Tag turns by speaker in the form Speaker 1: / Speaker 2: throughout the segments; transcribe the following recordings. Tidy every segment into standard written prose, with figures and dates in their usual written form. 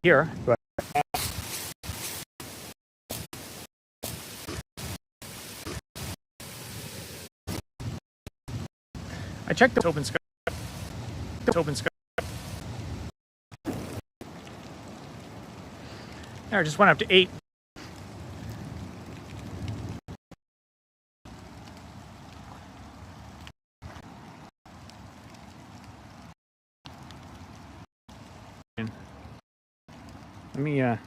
Speaker 1: here. But I checked the open sky. There, I just went up to 8. Let me I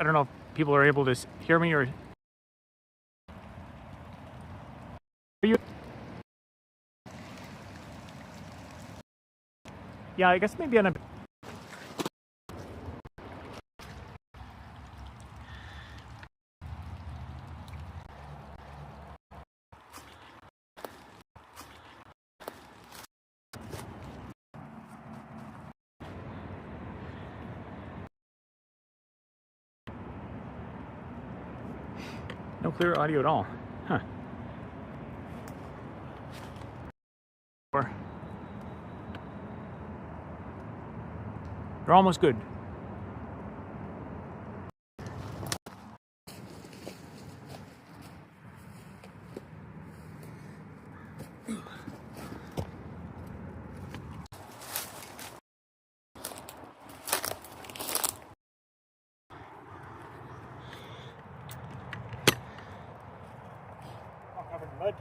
Speaker 1: don't know if people are able to hear me or are you? Yeah, I guess maybe on a no clear audio at all. Huh. They're almost good. All covered in mud.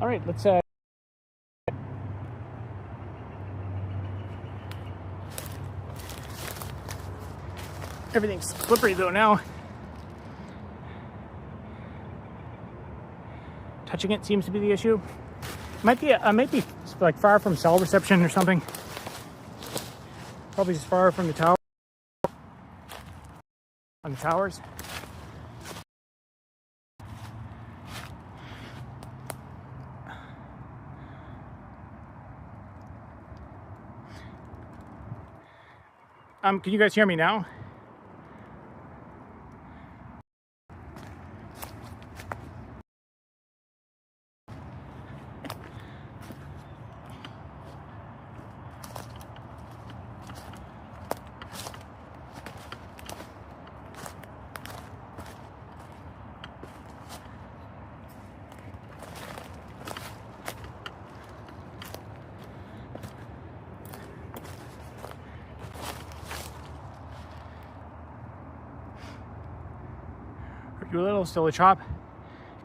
Speaker 1: All right, let's everything's slippery though now. Touching it seems to be the issue. Might be like far from cell reception or something. Probably just far from the tower. On the towers. Can you guys hear me now? You're a little still a chop.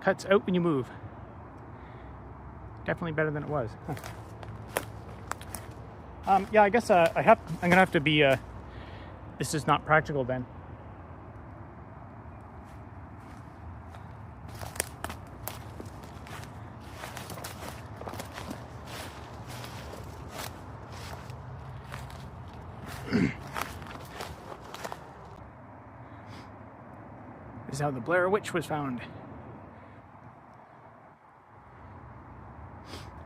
Speaker 1: Cuts out when you move. Definitely better than it was. Huh. Yeah, I guess I'm gonna have to be. This is not practical then. This is how the Blair Witch was found.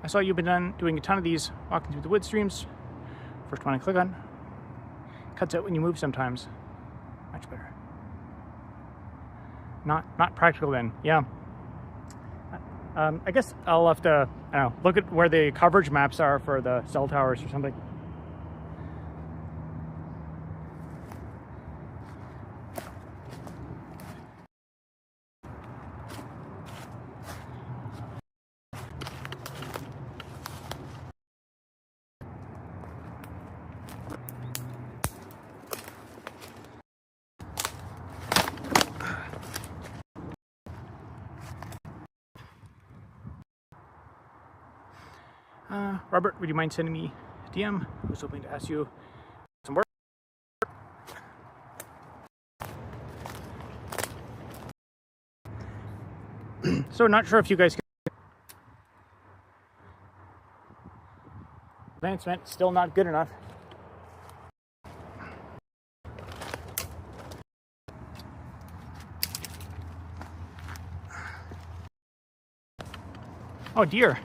Speaker 1: I saw you've been doing a ton of these walking through the wood streams. First one I click on. Cuts out when you move sometimes. Much better. Not practical then. Yeah. I guess I'll have to, I don't know, look at where the coverage maps are for the cell towers or something. Robert, would you mind sending me a DM? I was hoping to ask you some work. So not sure if you guys can. Advancement still not good enough. Oh deer.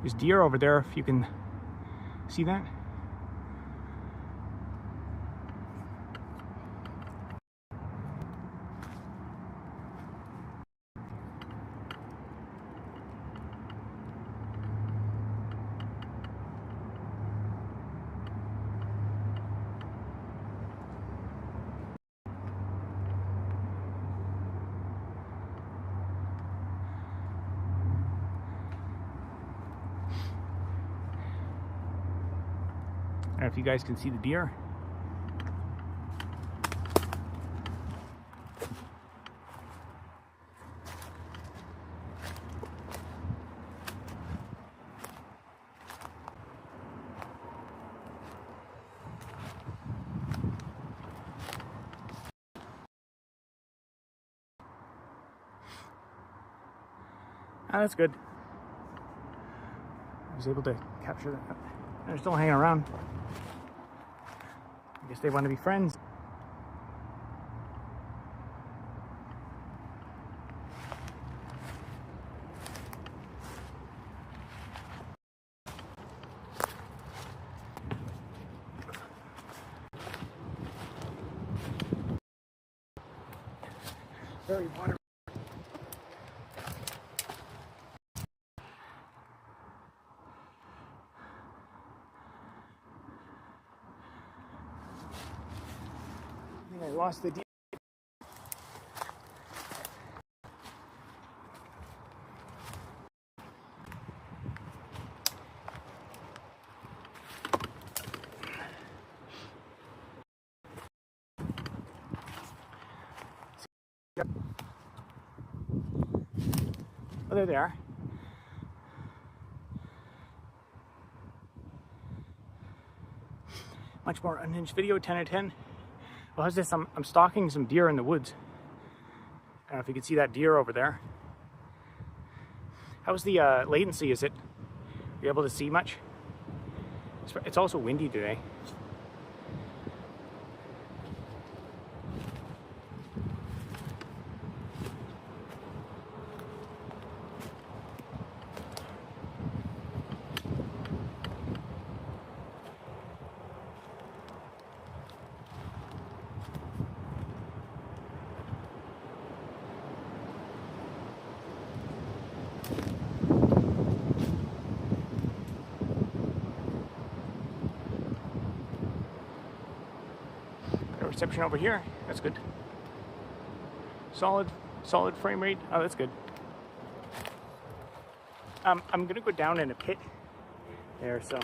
Speaker 1: There's deer over there if you can see that. I don't know if you guys can see the deer. Ah, that's good. I was able to capture that. They're still hanging around. I guess they want to be friends. Very water. I think I lost the deer. Oh, there they are. Much more unhinged video, 10 out of 10. Well, how's this? I'm stalking some deer in the woods. I don't know if you can see that deer over there. How's the latency? Is it, are you able to see much? It's also windy today. Reception over here, that's good. Solid frame rate. Oh, that's good. I'm gonna go down in a pit there, so.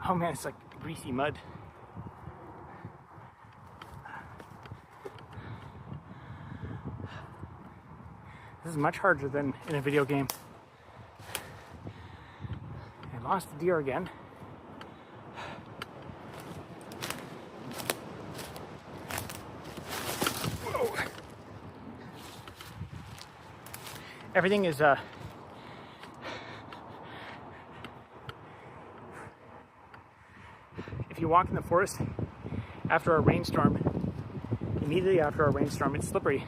Speaker 1: Oh man, it's like greasy mud. This is much harder than in a video game. I lost the deer again. Whoa. Everything is if you walk in the forest after a rainstorm, immediately after a rainstorm, it's slippery.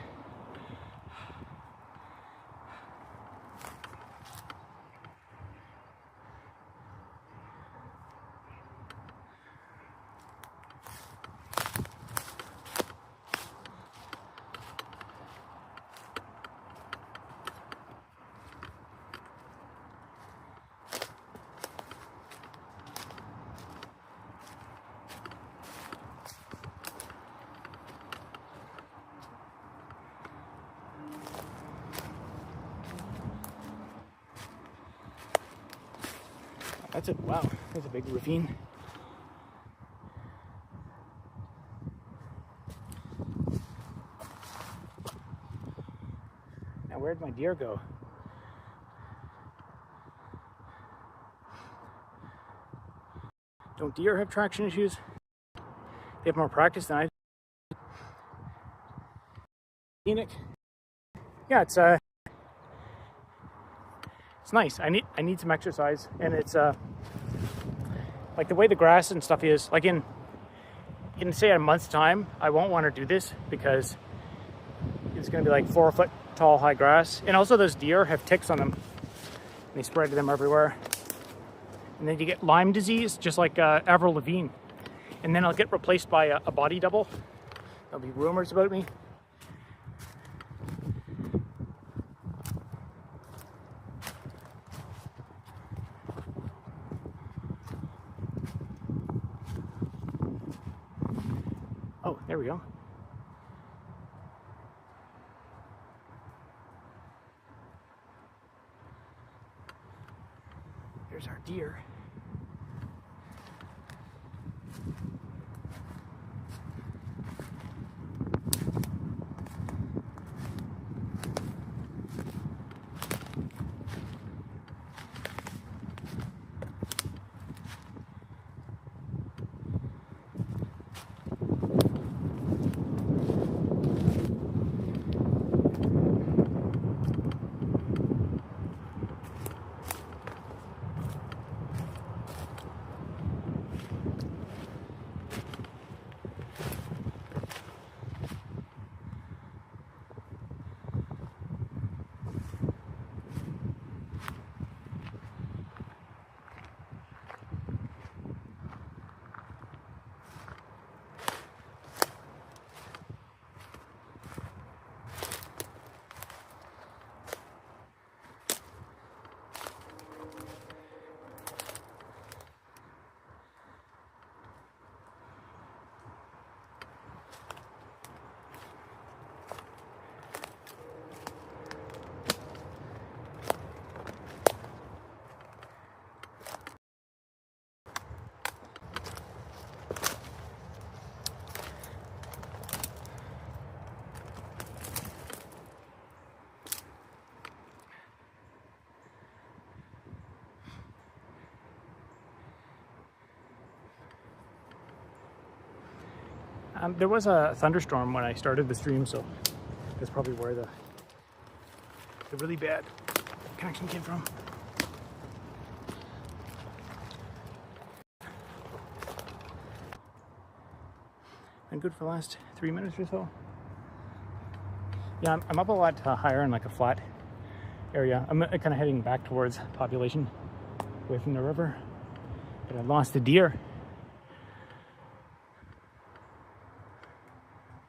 Speaker 1: That's it. Wow, that's a big ravine. Now, where'd my deer go? Don't deer have traction issues? They have more practice than I do. Scenic. Yeah, it's nice. I need some exercise, and it's like the way the grass and stuff is. Like in say a month's time, I won't want to do this because it's going to be like 4 foot tall high grass, and also those deer have ticks on them. They spread them everywhere, and then you get Lyme disease, just like Avril Lavigne, and then I'll get replaced by a body double. There'll be rumors about me. Oh, there we go. There's our deer. There was a thunderstorm when I started the stream, so that's probably where the really bad connection came from. Been good for the last 3 minutes or so. Yeah, I'm up a lot higher in like a flat area. I'm kind of heading back towards population, away from the river, but I lost the deer.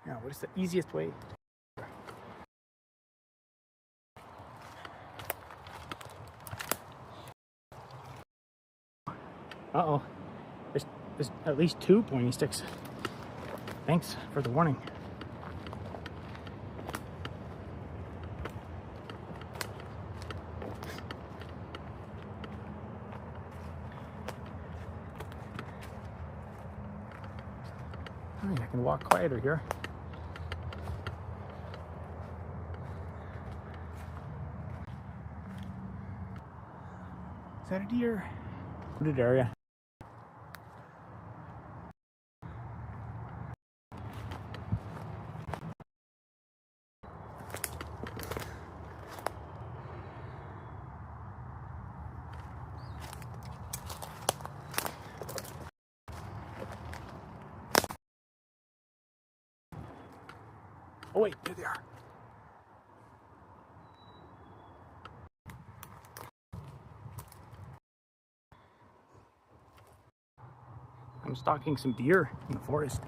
Speaker 1: Now, what is the easiest way? Uh-oh. There's at least 2 pointy sticks. Thanks for the warning. All right, I can walk quieter here. Is that a deer? Wooded area. Oh wait, there they are. I'm stalking some deer in the forest.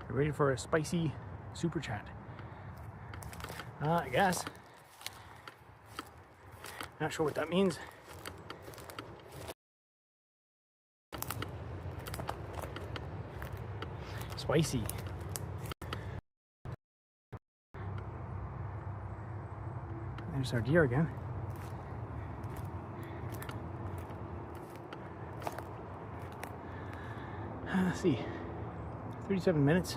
Speaker 1: You ready for a spicy super chat? I guess. Not sure what that means. Spicy. There's our deer again. Let's see. 37 minutes.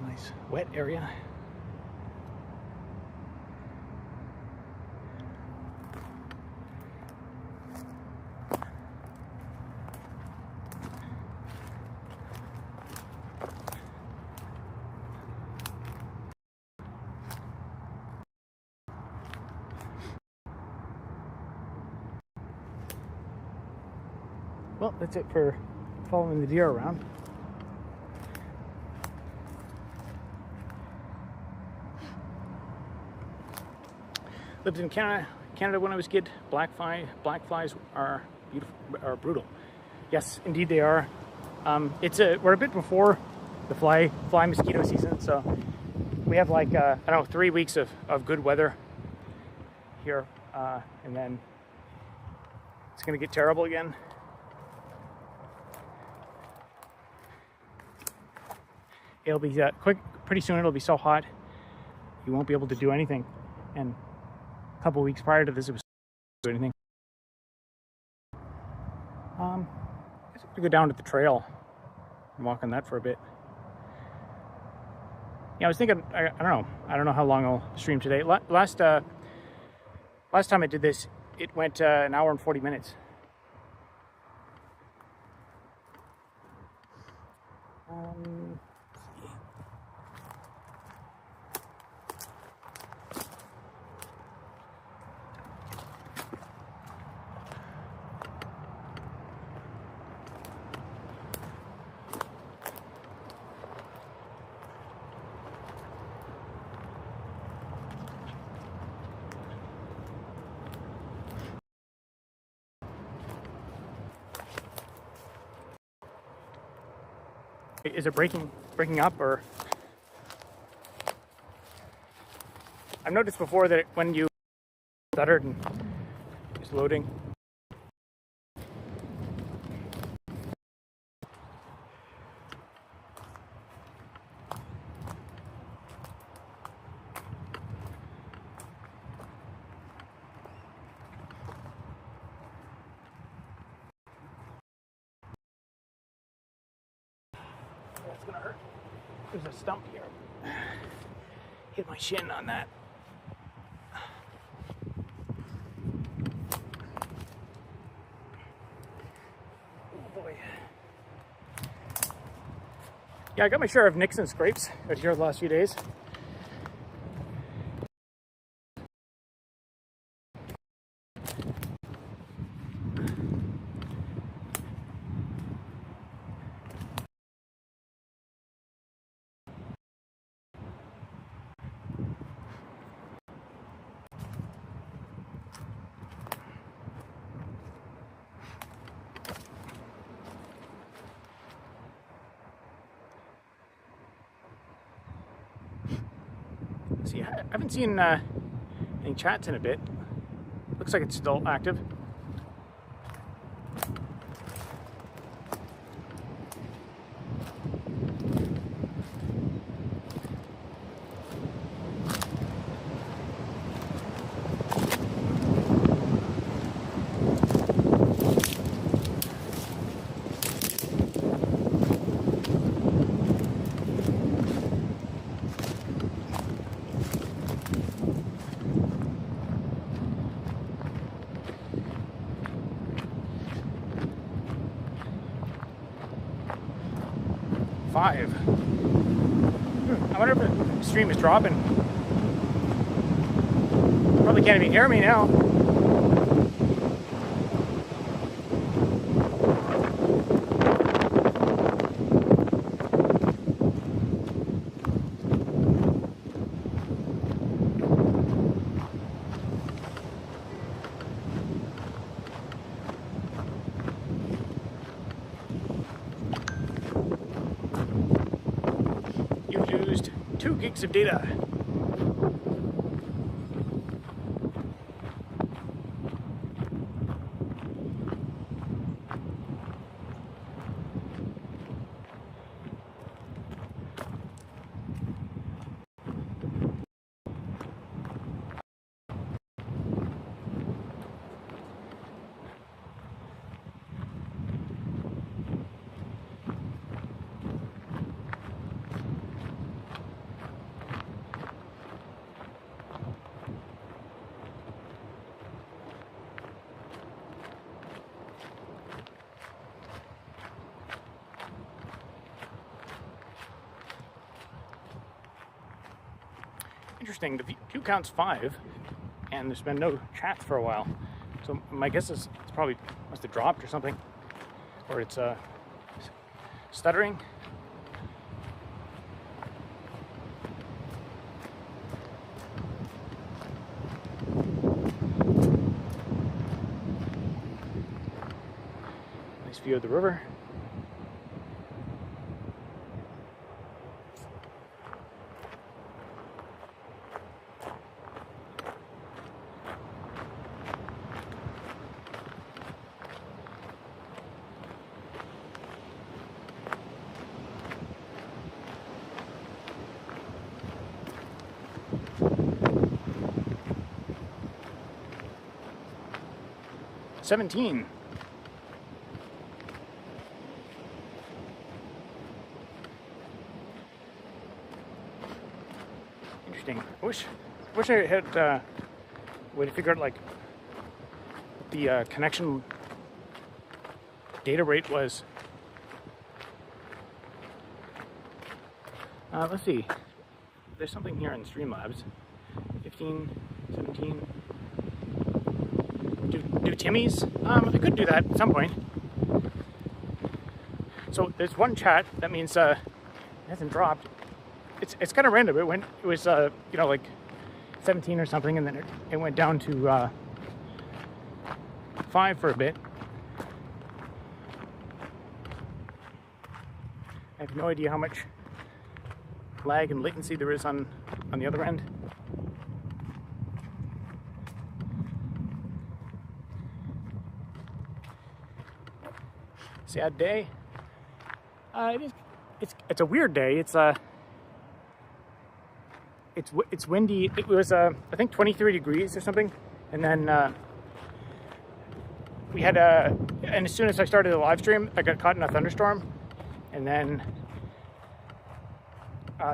Speaker 1: Nice wet area. Well, that's it for following the deer around. Lived in Canada when I was a kid. Black flies are beautiful, are brutal. Yes, indeed they are. We're a bit before the fly mosquito season, so we have like I don't know, 3 weeks of good weather here, and then it's gonna get terrible again. It'll be pretty soon. It'll be so hot you won't be able to do anything. And a couple weeks prior to this, it was do anything. I guess I'm gonna go down to the trail and walk on that for a bit. Yeah, I was thinking. I don't know how long I'll stream today. Last time I did this, it went an hour and 40 minutes. Is it breaking up, or? I've noticed before that when you stuttered and it's loading. That's gonna hurt. There's a stump here. Hit my shin on that. Oh boy. Yeah, I got my share of nicks and scrapes out here the last few days. See, I haven't seen any chats in a bit. Looks like it's still active. Five. I wonder if the stream is dropping. Probably can't even hear me now. You've used 2 gigs of data. Interesting, the view count's 5, and there's been no chats for a while. So my guess is it's probably must have dropped or something, or it's stuttering. Nice view of the river. $17. Interesting. I wish I had way to figure out like what the connection data rate was. Let's see. There's something here in Streamlabs. 15, 17. Do Timmy's? I could do that at some point. So there's one chat. That means it hasn't dropped. It's kind of random. It was you know, like 17 or something, and then it went down to 5 for a bit. I have no idea how much lag and latency there is on the other end. Sad day. It's a weird day. It's windy. It was I think 23 degrees or something, and then we had and as soon as I started the live stream, I got caught in a thunderstorm, and then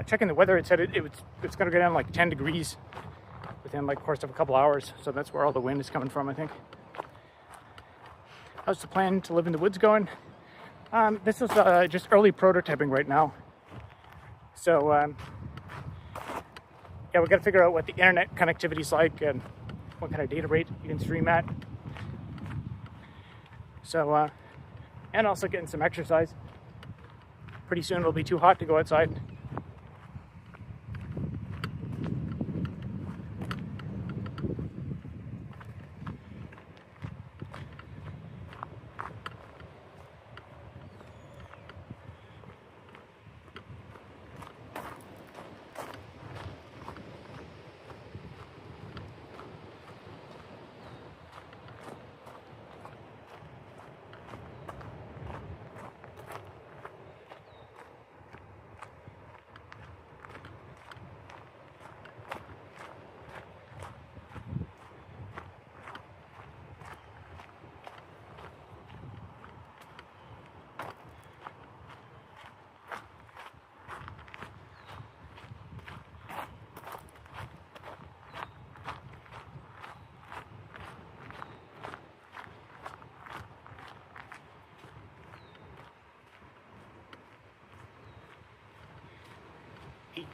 Speaker 1: checking the weather, it said it's going to go down like 10 degrees within like course of a couple hours. So that's where all the wind is coming from, I think. How's the plan to live in the woods going? This is just early prototyping right now. So yeah, we got to figure out what the internet connectivity is like and what kind of data rate you can stream at. So and also getting some exercise. Pretty soon it'll be too hot to go outside.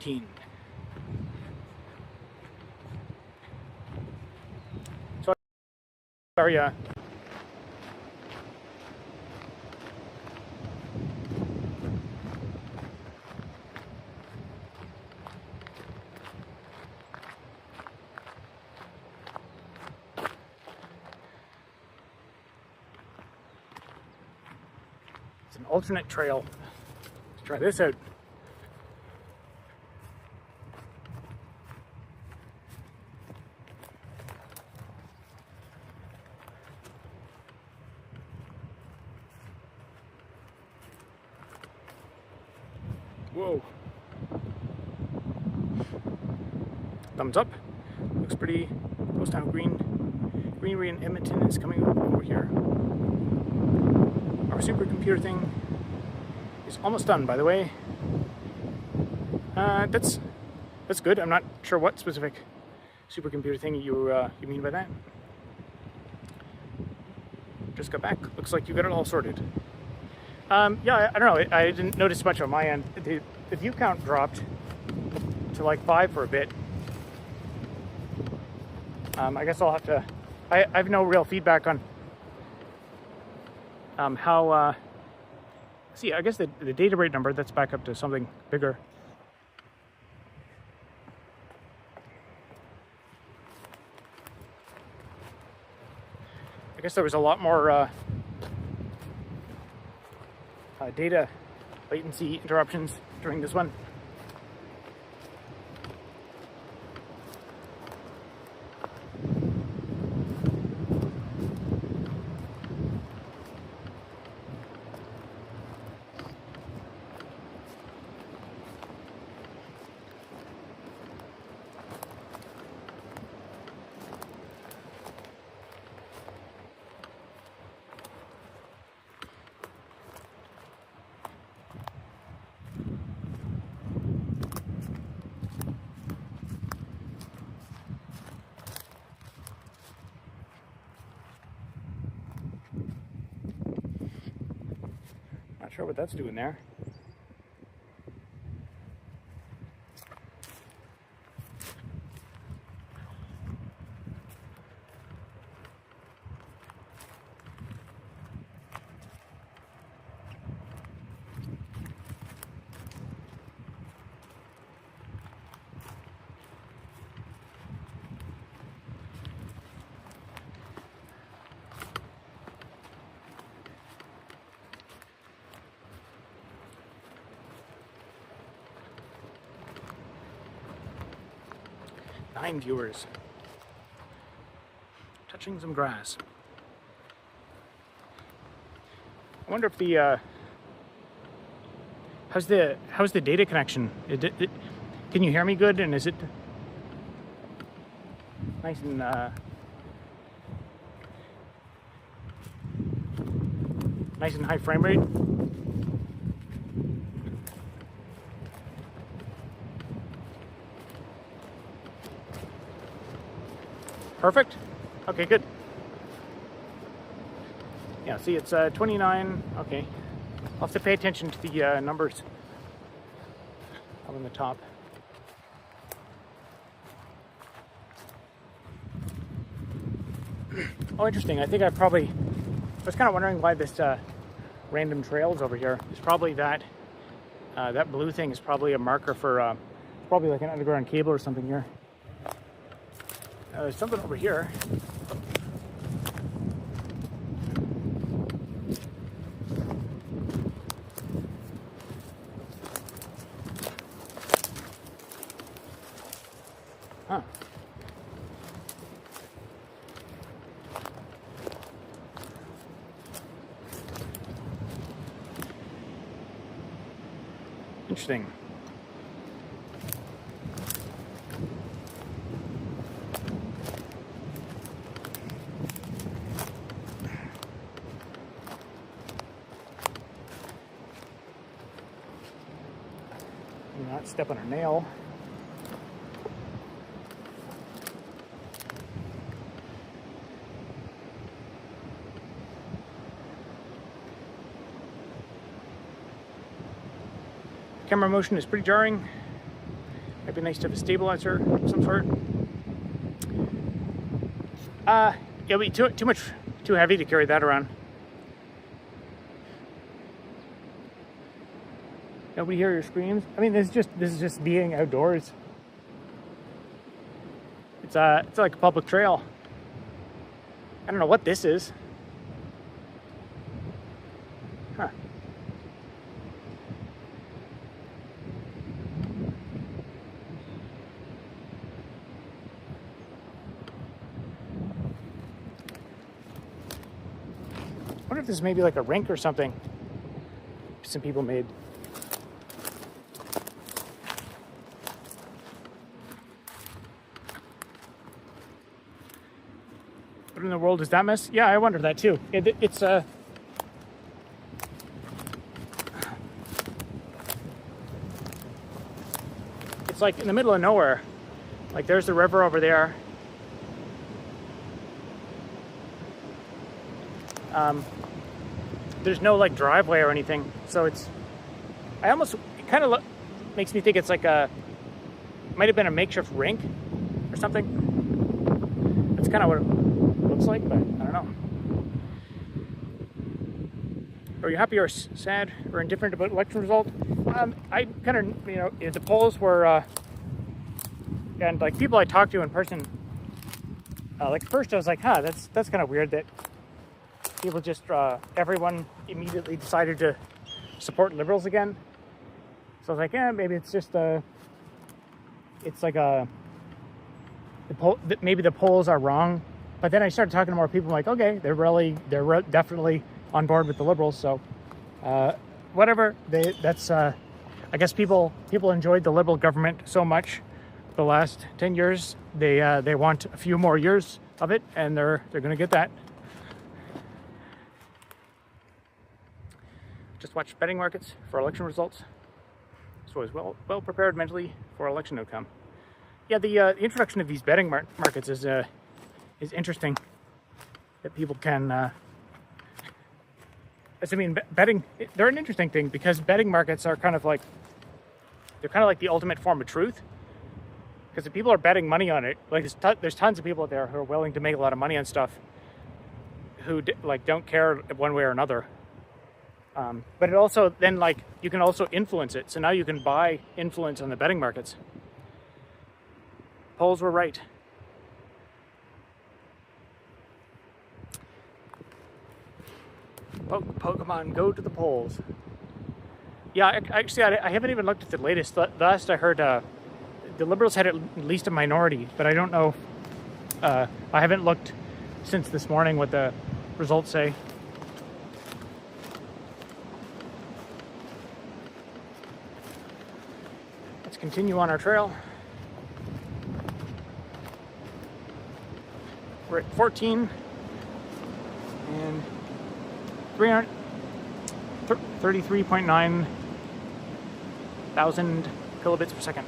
Speaker 1: 18. So, sorry, it's an alternate trail. Let's try this out. Whoa. Thumbs up. Looks pretty close down. Greenery in Edmonton is coming over here. Our supercomputer thing is almost done, by the way. That's good. I'm not sure what specific supercomputer thing you mean by that. Just got back. Looks like you got it all sorted. Yeah, I don't know. I didn't notice much on my end. The view count dropped to like 5 for a bit. I guess I'll have to. I have no real feedback on how. See, I guess the data rate number, that's back up to something bigger. I guess there was a lot more data latency interruptions during this one. Not sure what that's doing there. Nine viewers. Touching some grass. I wonder if the how's the data connection? Can you hear me good? And is it nice and nice and high frame rate? Perfect. Okay, good. Yeah, see, it's 29. Okay. I'll have to pay attention to the numbers up on the top. Oh, interesting. I think I was kind of wondering why this random trails over here. It's probably that that blue thing is probably a marker for probably like an underground cable or something here. There's something over here. Huh. Interesting. Not step on a nail. Camera motion is pretty jarring. It'd be nice to have a stabilizer of some sort. It'll be too heavy to carry that around. Nobody hear your screams? I mean, this is just being outdoors. It's like a public trail. I don't know what this is. Huh. I wonder if this is maybe like a rink or something some people made. What in the world is that mess? Yeah, I wonder that too. It's like in the middle of nowhere. Like there's the river over there. There's no like driveway or anything, so it kind of makes me think it's like might have been a makeshift rink or something. That's kind of what it looks like, but I don't know. Are you happy or sad or indifferent about election result? I kind of, the polls were, and like people I talked to in person, like first I was like, that's kind of weird that people just, everyone immediately decided to support liberals again. So I was like, maybe it's just it's like maybe the polls are wrong. But then I started talking to more people, like, okay, they're definitely on board with the liberals. So whatever, I guess people enjoyed the liberal government so much the last 10 years. They want a few more years of it, and they're going to get that. Just watch betting markets for election results. So I was well prepared mentally for election outcome. Yeah, the introduction of these betting markets is interesting. That people can. Betting. They're an interesting thing because betting markets are kind of like the ultimate form of truth. Because if people are betting money on it, like there's tons of people out there who are willing to make a lot of money on stuff, who don't care one way or another. But it also then you can also influence it. So now you can buy influence on the betting markets. Polls were right. Pokemon, go to the polls. Yeah, actually, I haven't even looked at the latest. The last I heard, the Liberals had at least a minority, but I don't know. I haven't looked since this morning what the results say. Let's continue on our trail. We're at 14 and 33.9 thousand kilobits per second.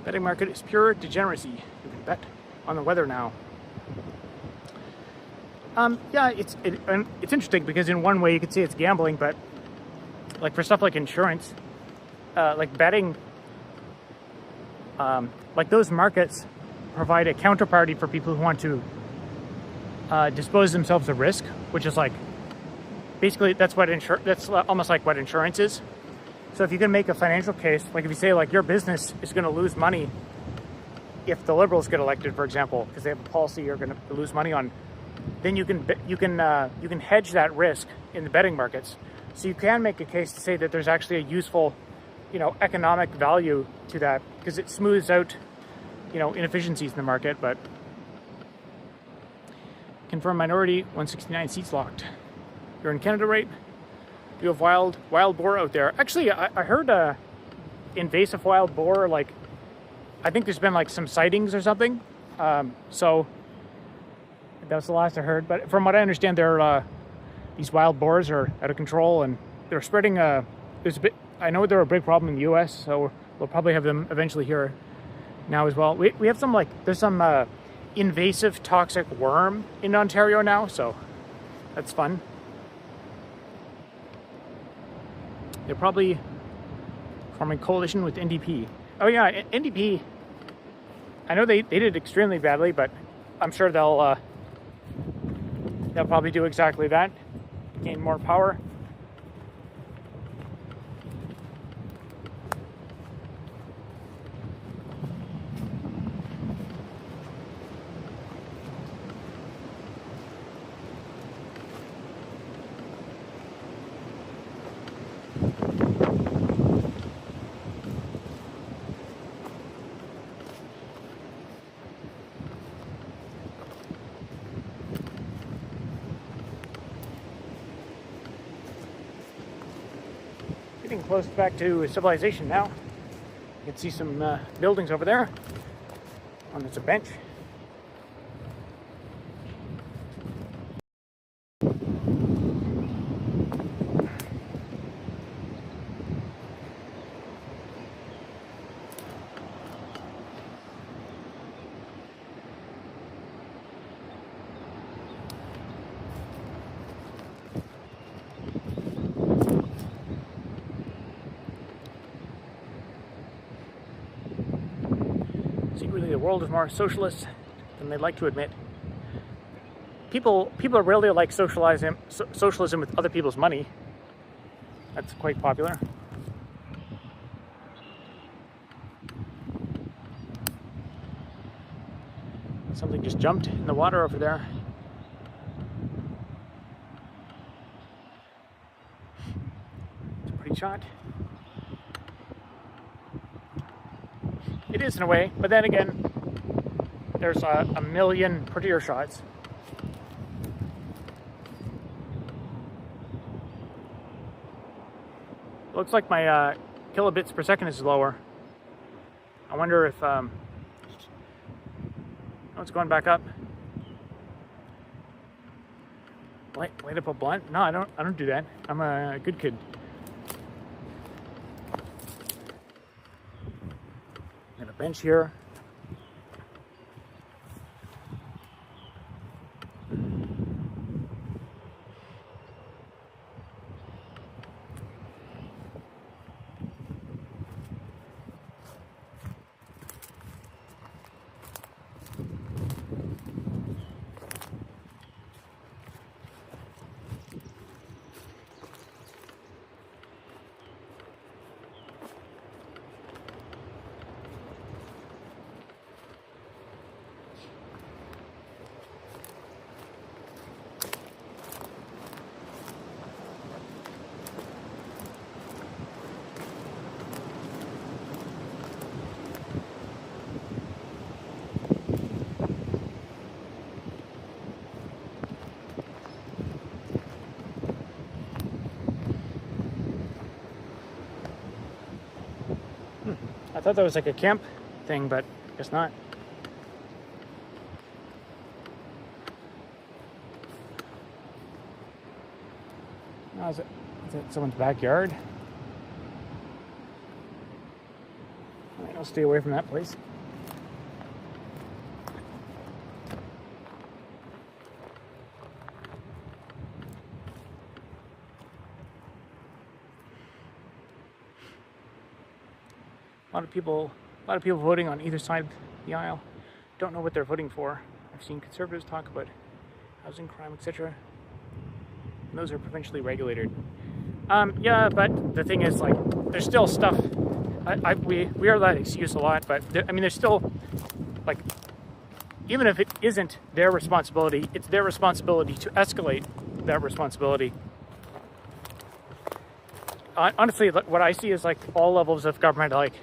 Speaker 1: Betting market is pure degeneracy. You can bet on the weather now. Yeah, it's interesting because in one way you could say it's gambling, but like for stuff like insurance, like betting, like those markets provide a counterparty for people who want to dispose themselves of risk, which is like basically that's almost like what insurance is. So if you can make a financial case, like if you say like your business is going to lose money if the Liberals get elected, for example, because they have a policy you're going to lose money on, then you can hedge that risk in the betting markets. So you can make a case to say that there's actually a useful, economic value to that because it smooths out, inefficiencies in the market. But confirmed minority, 169 seats locked. You're in Canada, right? You have wild boar out there. Actually, I heard invasive wild boar. I think there's been some sightings or something. So That was the last I heard. But from what I understand, these wild boars are out of control, and they're spreading. There's a bit. I know they're a big problem in the U.S., so we'll probably have them eventually here now as well. We have some there's some invasive toxic worm in Ontario now, so that's fun. They're probably forming coalition with NDP. Oh yeah, NDP. I know they did extremely badly, but I'm sure they'll probably do exactly that, gain more power. Getting close back to civilization now. You can see some buildings over there. And there's a bench. Secretly, the world is more socialist than they'd like to admit. People really like socialism with other people's money. That's quite popular. Something just jumped in the water over there. It's a pretty shot. It is in a way, but then again, there's a million prettier shots. Looks like my kilobits per second is lower. I wonder if oh, it's going back up. Light up a blunt? No, I don't do that. I'm a good kid. And a bench here. I thought that was like a camp thing, but I guess not. Oh, is it someone's backyard? All right, I'll stay away from that place. A lot of people voting on either side of the aisle. Don't know what they're voting for. I've seen conservatives talk about housing, crime, etc. And those are provincially regulated. Yeah, but the thing is, like, there's still stuff. We are that excuse a lot, but I mean, there's still, like, even if it isn't their responsibility, it's their responsibility to escalate that responsibility. Honestly, what I see is like all levels of government, like,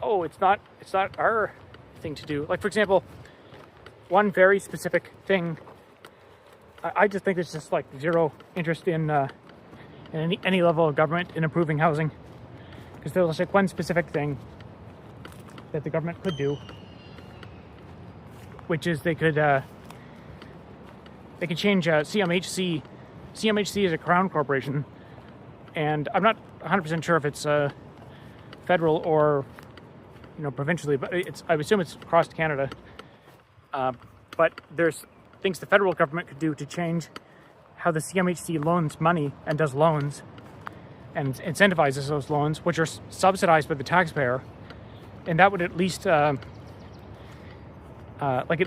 Speaker 1: oh, it's not our thing to do. Like, for example, one very specific thing. I just think there's just like zero interest in any level of government in improving housing, because there's like one specific thing that the government could do, which is they could they can change CMHC. CMHC is a crown corporation, and I'm not 100% sure if it's federal or provincially, but I assume it's across Canada. But there's things the federal government could do to change how the CMHC loans money and does loans and incentivizes those loans, which are subsidized by the taxpayer, and that would at least at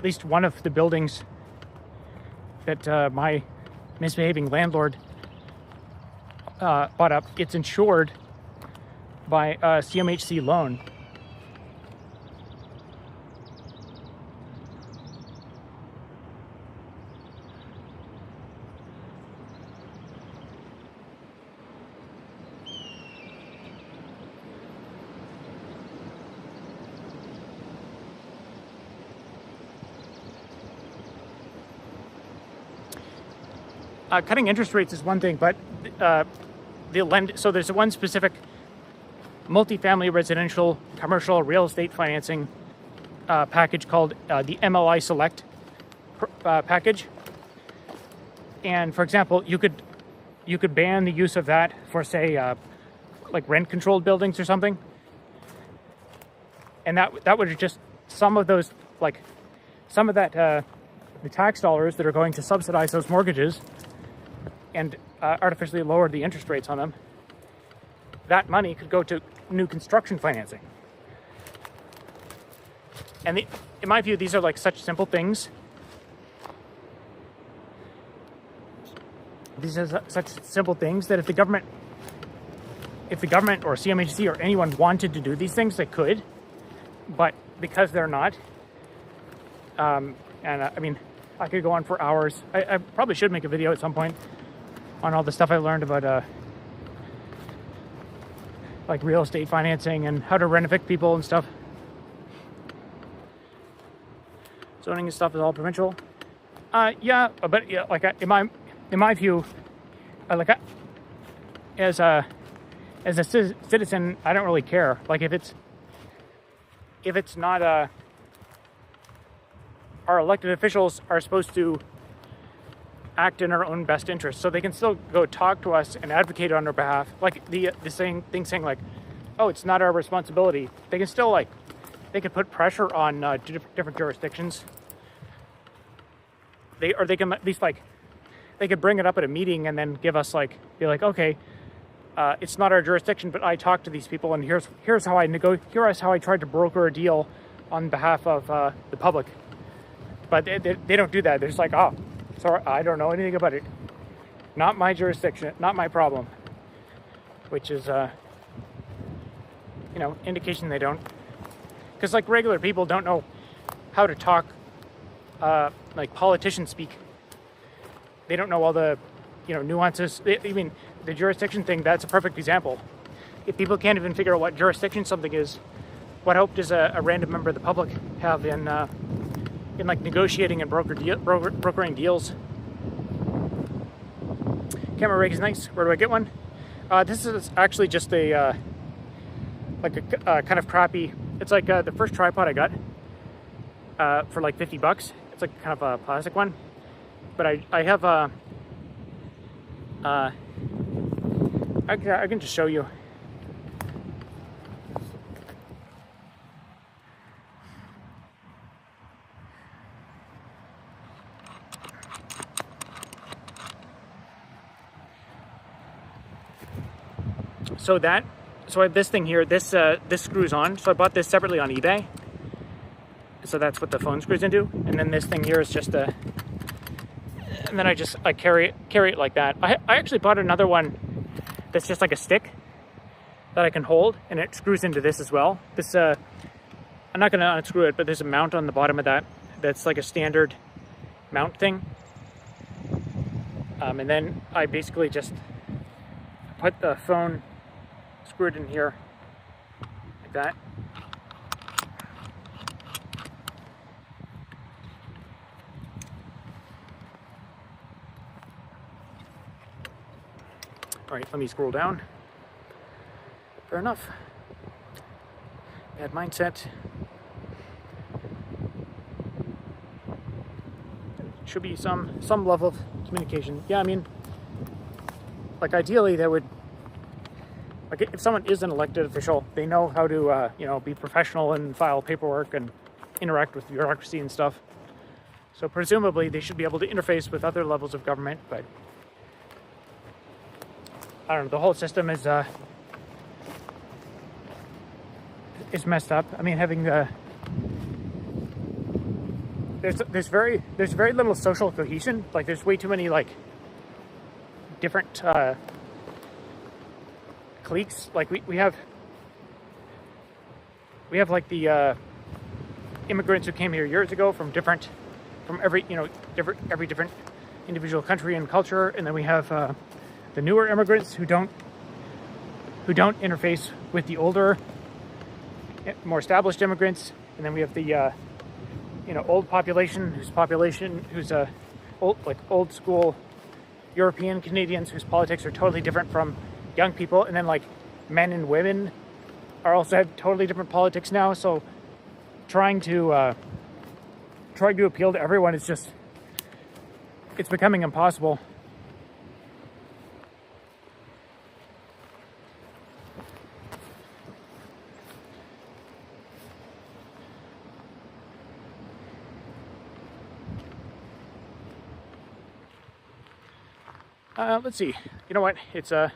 Speaker 1: least one of the buildings that my misbehaving landlord bought up, it's insured by a CMHC loan. Cutting interest rates is one thing, but so there's one specific multifamily residential commercial real estate financing package called the MLI Select package. And for example, you could ban the use of that for, say, like rent controlled buildings or something. And that would just some of that the tax dollars that are going to subsidize those mortgages and artificially lower the interest rates on them, that money could go to new construction financing. And in my view, these are like such simple things. These are such simple things that if the government or CMHC or anyone wanted to do these things, they could. But because they're not, I mean, I could go on for hours. I probably should make a video at some point on all the stuff I learned about like real estate financing and how to rent evict people and stuff. Zoning and stuff is all provincial. Yeah, but yeah, like in my view, as a citizen, I don't really care. Like if it's not our elected officials are supposed to act in our own best interest, so they can still go talk to us and advocate on our behalf. Like the saying like, oh, it's not our responsibility. They can still they can put pressure on different jurisdictions. They can at least they could bring it up at a meeting and then give us be like, okay, it's not our jurisdiction, but I talked to these people and here's how I tried to broker a deal on behalf of the public. But they don't do that. They're just like, oh, sorry, I don't know anything about it. Not my jurisdiction, not my problem. Which is, indication they don't. Because regular people don't know how to talk like politicians speak. They don't know all the, nuances. I mean, the jurisdiction thing, that's a perfect example. If people can't even figure out what jurisdiction something is, what hope does a random member of the public have in negotiating and brokering deals? Camera rig is nice. Where do I get one? This is actually just a kind of crappy. It's like the first tripod I got for like $50. It's like kind of a plastic one, but I have I can just show you. So I have this thing here. This screws on. So I bought this separately on eBay. So that's what the phone screws into. And then this thing here is just and then I carry it like that. I actually bought another one that's just like a stick that I can hold, and it screws into this as well. This I'm not going to unscrew it, but there's a mount on the bottom of that that's like a standard mount thing. And then I basically just put the phone screwed in here like that. All right, let me scroll down. Fair enough. Bad mindset. should be some level of communication. Yeah, I mean, like ideally there would, like if someone is an elected official, they know how to, you know, be professional and file paperwork and interact with bureaucracy and stuff. So presumably they should be able to interface with other levels of government, but I don't know, the whole system is messed up. I mean, having there's very little social cohesion. Like there's way too many like different cliques. Like we have like the immigrants who came here years ago from every different individual country and culture, and then we have the newer immigrants who don't interface with the older, more established immigrants, and then we have the old population who's old school European Canadians whose politics are totally different from young people, and then like men and women are also have totally different politics now. So trying to appeal to everyone is just, it's becoming impossible. Let's see. You know what? It's this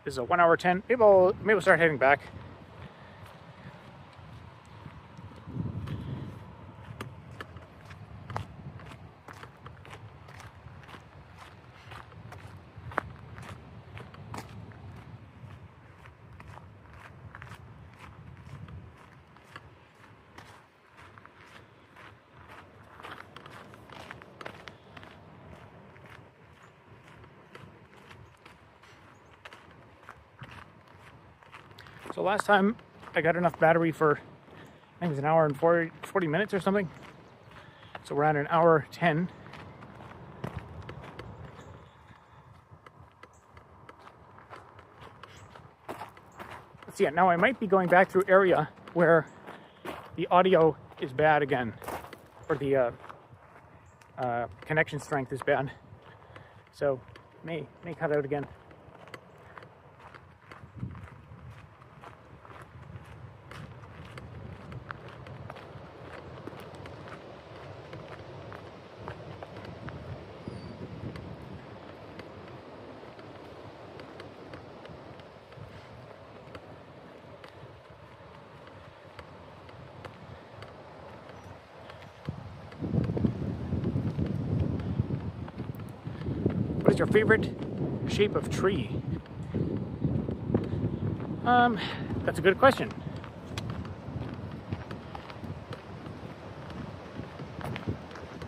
Speaker 1: is a 1 hour 10. Maybe we'll start heading back. So last time I got enough battery for, I think it was an hour and 40 minutes or something. So we're at an hour 10. Let's see, now I might be going back through area where the audio is bad again, or the connection strength is bad. So may cut out again. What is your favorite shape of tree? That's a good question.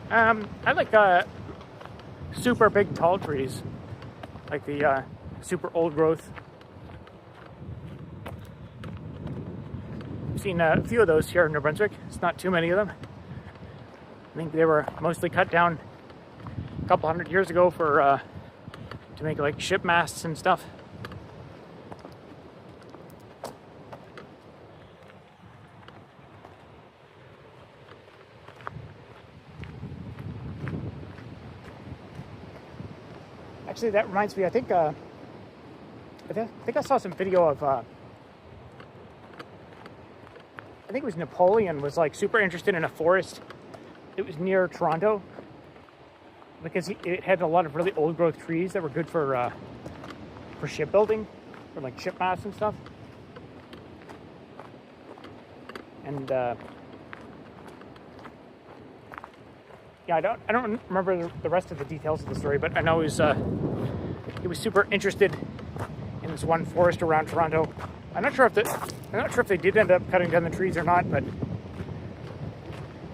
Speaker 1: I like super big tall trees, like the super old growth. I've seen a few of those here in New Brunswick. It's not too many of them. I think they were mostly cut down a couple hundred years ago for to make like ship masts and stuff. Actually, that reminds me. I think I saw some video of. I think it was Napoleon was like super interested in a forest. It was near Toronto because it had a lot of really old growth trees that were good for shipbuilding, for like ship masts and stuff. And yeah, I don't remember the rest of the details of the story, but I know he was super interested in this one forest around Toronto. I'm not sure if they did end up cutting down the trees or not, but you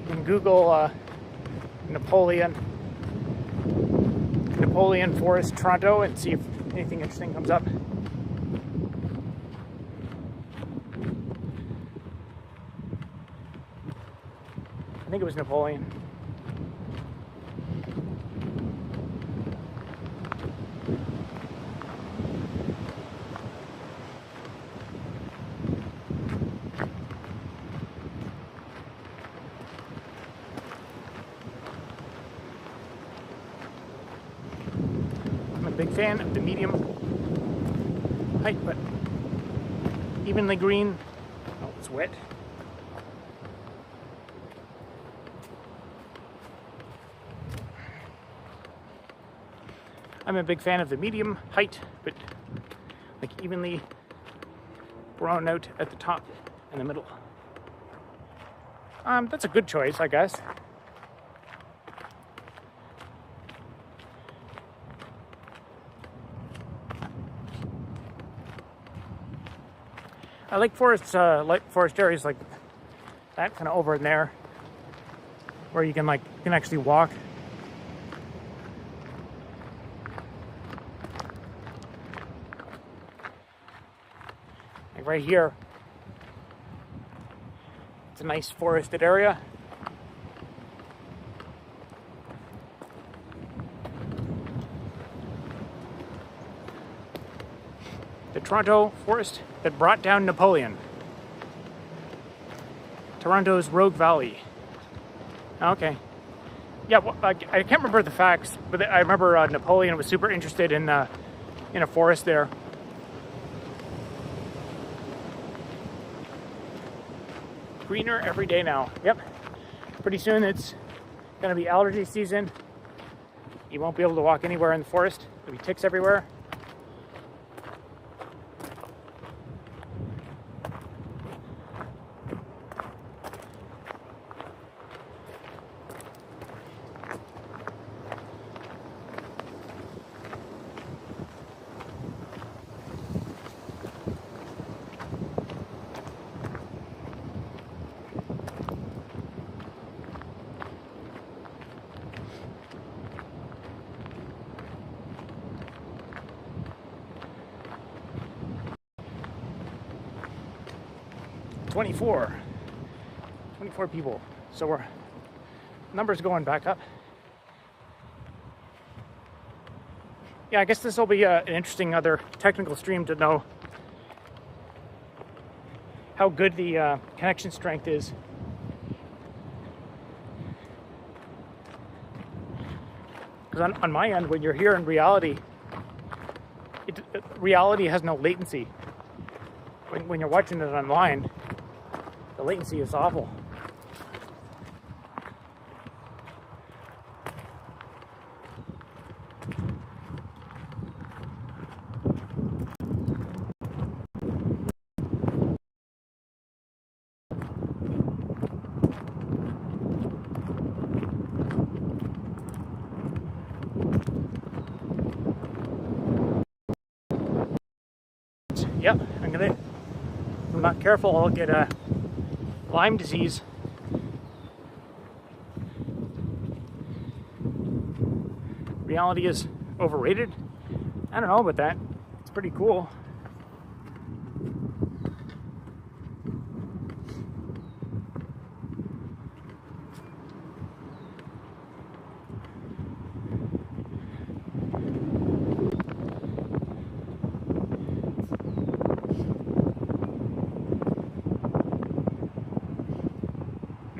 Speaker 1: can Google Napoleon Forest Toronto and see if anything interesting comes up. I think it was Napoleon. big fan of the medium height, but evenly green. Oh, it's wet. I'm a big fan of the medium height, but like evenly brown out at the top and the middle. That's a good choice, I guess. I like forests, forest areas like that, kind of over in there, where you can actually walk. Like right here, it's a nice forested area. The Toronto forest that brought down Napoleon. Toronto's Rogue Valley. Okay. Yeah, well, I can't remember the facts, but I remember Napoleon was super interested in a forest there. Greener every day now. Yep. Pretty soon it's going to be allergy season. You won't be able to walk anywhere in the forest. There'll be ticks everywhere. Twenty-four people. So we're numbers going back up. Yeah, I guess this will be an interesting other technical stream to know how good the connection strength is. Because on my end, when you're here in reality, reality has no latency. When you're watching it online, the latency is awful. Yep, if I'm not careful, I'll get Lyme disease. Reality is overrated? I don't know about that. It's pretty cool.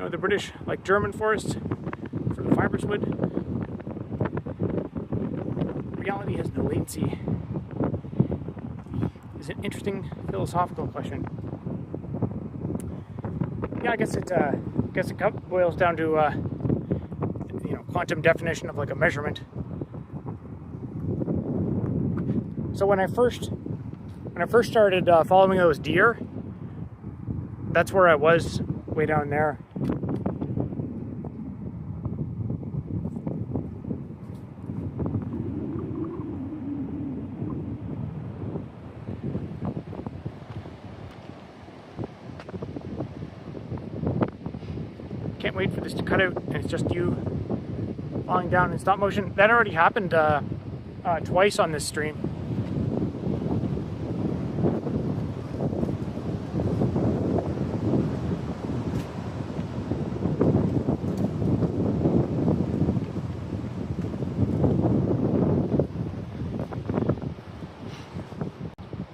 Speaker 1: The British like German forests for the fibrous wood. Reality has no latency. Is an interesting philosophical question. Yeah, I guess it boils down to quantum definition of like a measurement. So when I first started following those deer, that's where I was, way down there. Can't wait for this to cut out and it's just you falling down in stop motion. That already happened twice on this stream.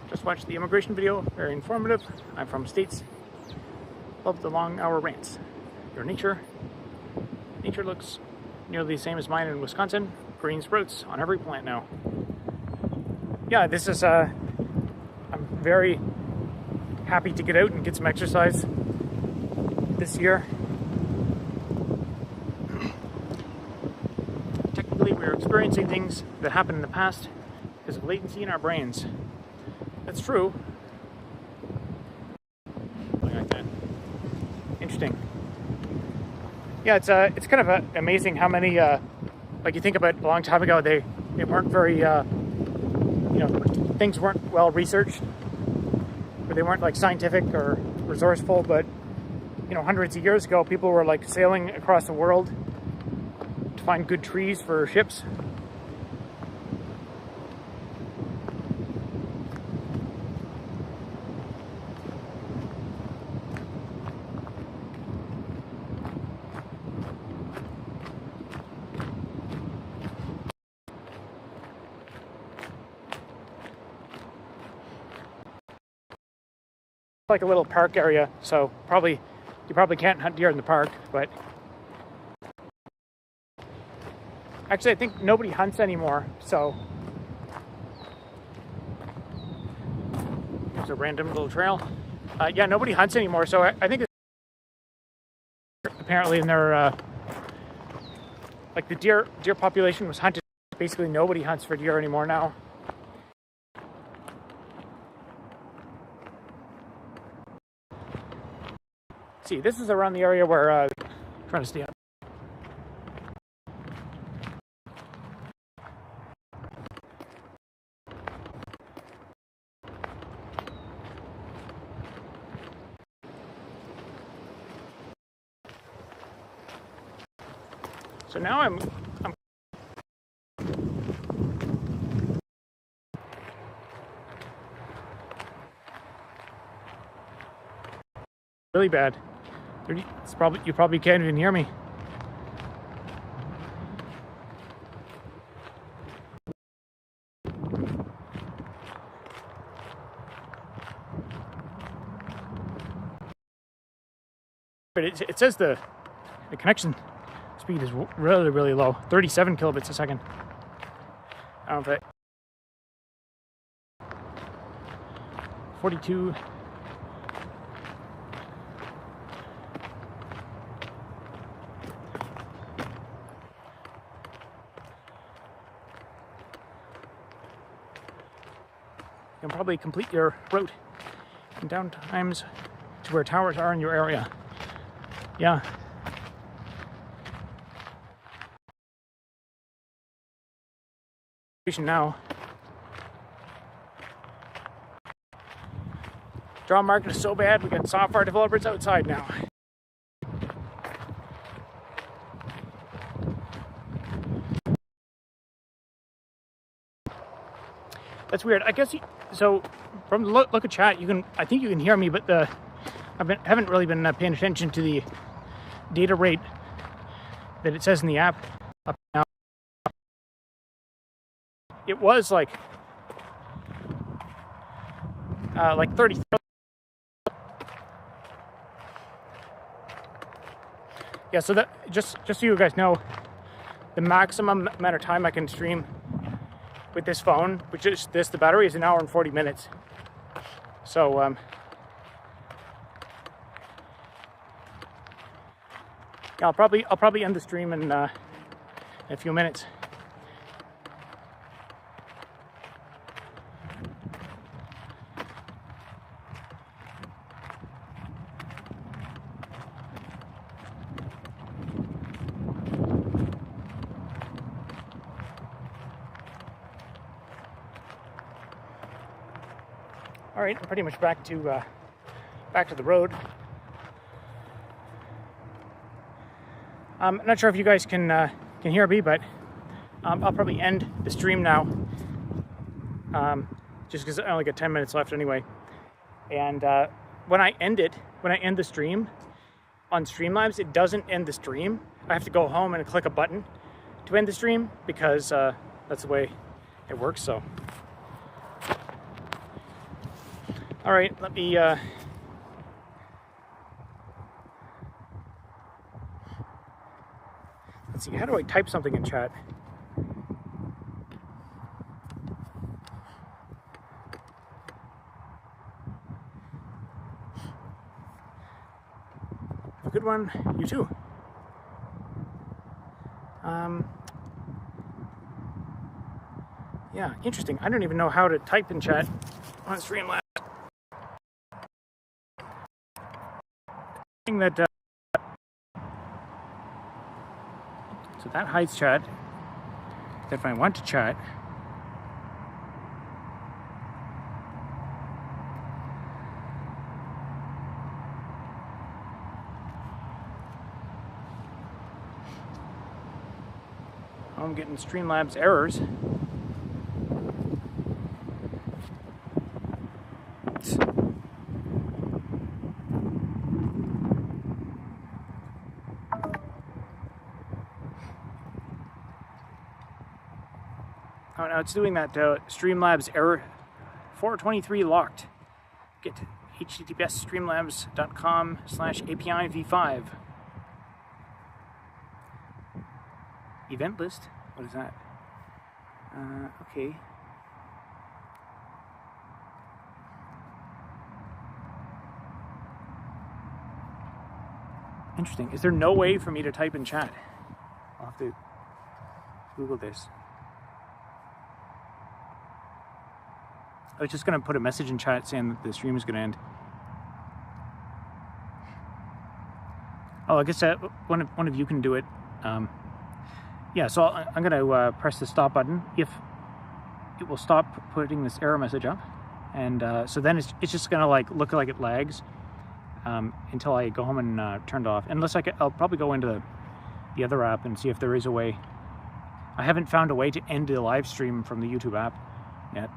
Speaker 1: Just watched the immigration video, very informative. I'm from States. Love the long hour rants. Your nature looks nearly the same as mine in Wisconsin. Green sprouts on every plant now. yeah, this is I'm very happy to get out and get some exercise this year. Technically, we're experiencing things that happened in the past because of latency in our brains. That's true. Something like that. Interesting. Yeah, it's kind of amazing how many like you think about a long time ago, they weren't very things weren't well researched, or they weren't like scientific or resourceful. But hundreds of years ago, people were like sailing across the world to find good trees for ships. Like a little park area, so you probably can't hunt deer in the park, but actually I think nobody hunts anymore, so there's a random little trail. Yeah, nobody hunts anymore, so I think apparently in their like the deer population was hunted. Basically nobody hunts for deer anymore now. See, this is around the area where I'm trying to stay up. So now I'm really bad. You probably can't even hear me. But it says the connection speed is really, really low. 37 kilobits a second. I don't know if it... 42... You can probably complete your route in down times to where towers are in your area. Yeah. Now. Job market is so bad, we got software developers outside now. That's weird. I guess so. From the look at chat, I think you can hear me, but haven't really been paying attention to the data rate that it says in the app up now. It was like 30. Yeah, so that just so you guys know, the maximum amount of time I can stream with this phone, which is the battery is 1 hour and 40 minutes. So yeah, I'll probably end the stream in a few minutes. All right, I'm pretty much back to the road. I'm not sure if you guys can hear me, but I'll probably end the stream now, just because I only got 10 minutes left anyway. And when I end the stream on Streamlabs, it doesn't end the stream. I have to go home and click a button to end the stream because that's the way it works. So. All right, let me let's see, how do I type something in chat? good one. You too. Yeah, interesting. I don't even know how to type in chat on Streamlabs. That so that hides chat. If I want to chat, I'm getting Streamlabs errors. Oh, now it's doing that Streamlabs error 423 locked. Get https:/streamlabs.com/API v5. Event list? What is that? Okay. Interesting. Is there no way for me to type in chat? I'll have to Google this. I was just going to put a message in chat saying that the stream is going to end. Oh, I guess one of you can do it. Yeah, so I'm going to press the stop button. If it will stop putting this error message up, and so then it's just going to like look like it lags until I go home and turn it off. Unless I'll probably go into the other app and see if there is a way. I haven't found a way to end the live stream from the YouTube app yet.